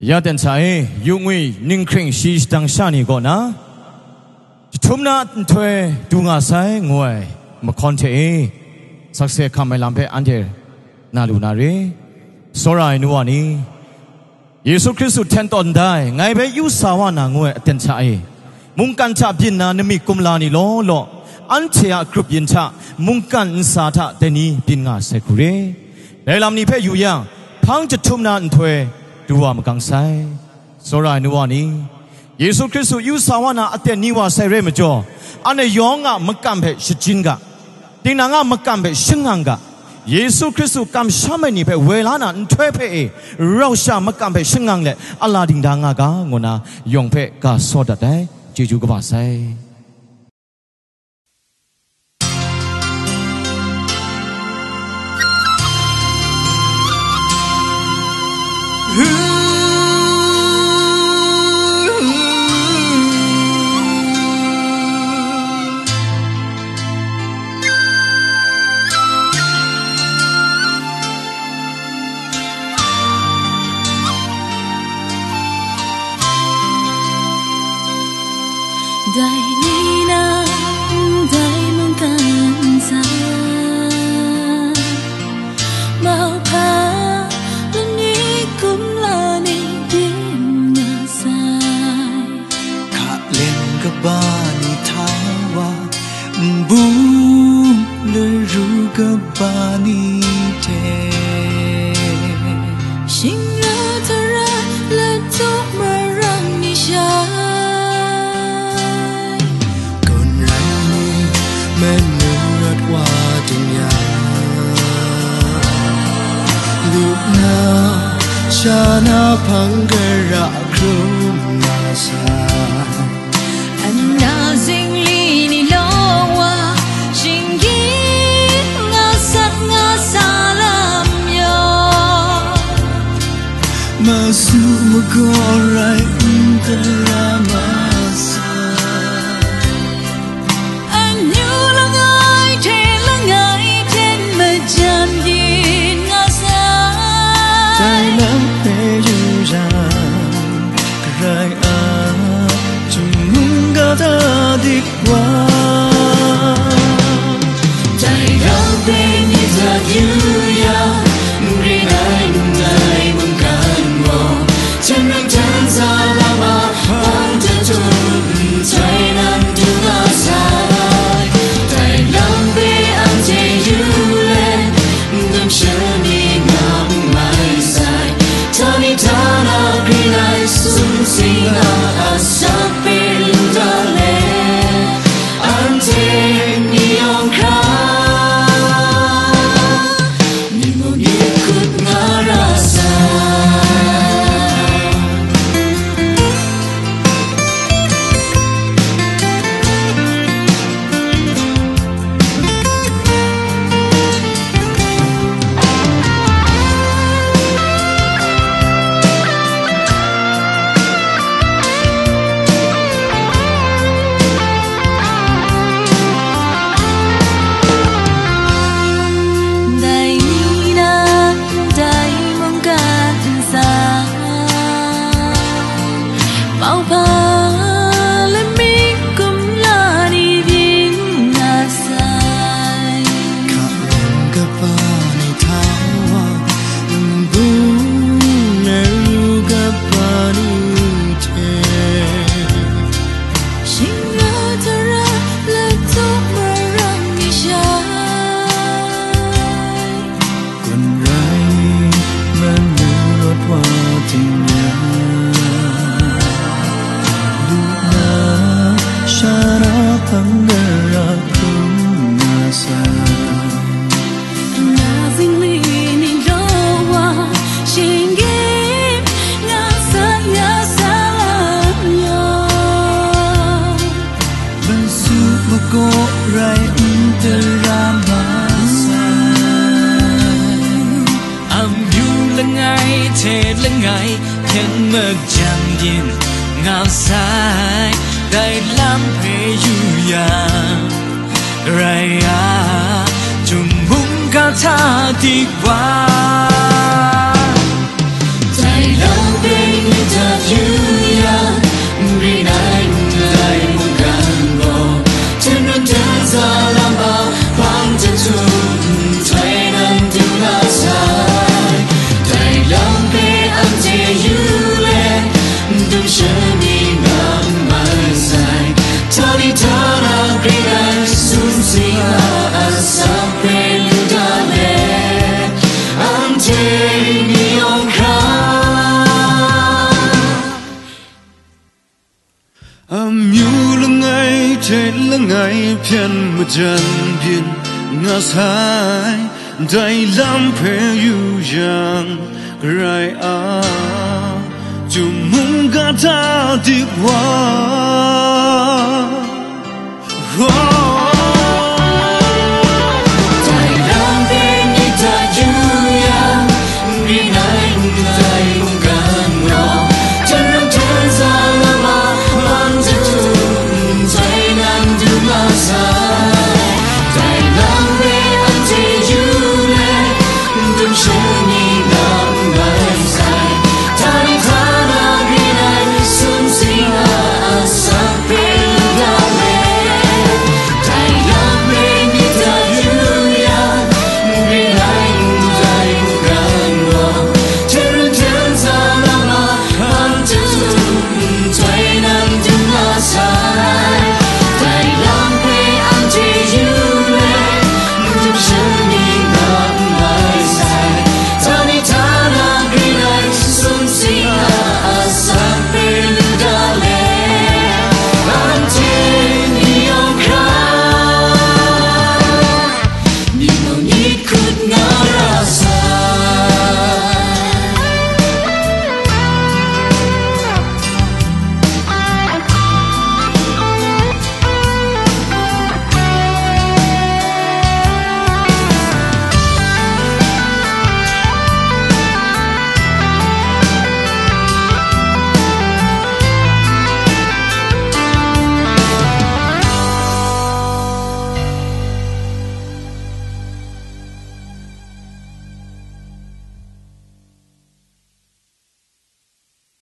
ya den sai yungui ningkring shi stang shani go na thumna thwe dunga sai ngoi ma khon the sakse khamai lampe ante na lu na re sorai nuwa ni Yesu Christu ten ton dai ngai be yu sawa na ngoi aten sai mungkan cha bin na nami kumla ni lo lo anchea group yin cha mungkan sa tha teni bin nga sai khure lam ni phe yu yang phang cha thumna thwe duwa makang sai sorai nuwa ni Yesu Christu yu sawa na aten ni wa sai re ma jo ane yong nga makam phe shijin ga tin na nga makam phe shingang ga Yesu Christu kam shamai ni phe wela na thwe phe rau sha makam phe shingang le ala ding da nga ga ngona yong phe ka so dat dai jeju ka ba sai Dai nina dai mong kan sa mau pa ni kum la ni din na sai ka len ka ba ni thawa bu le ru ka ba ni te shin ra tara la to ma rang ni sha menurat wa dunya luna shana phangara kruna sa anna sing li ni lo wa sing gi nga sa lam yo masu go right drama ta đi qua dai rau bên như giờ ya người này người mong can mo chân nang chân sa la ma hon ta tu dai nang tu la sa dai rau bên am che you le dum shani ngam mai sai tani tana green eyes sun sing a song ngam sai dai lam pe yu ya raya chung mung ka tha đi qua dai lam pe phiền một chân biên ngã sai đầy lắm phê yu yang rai a chum mung ga ta di wa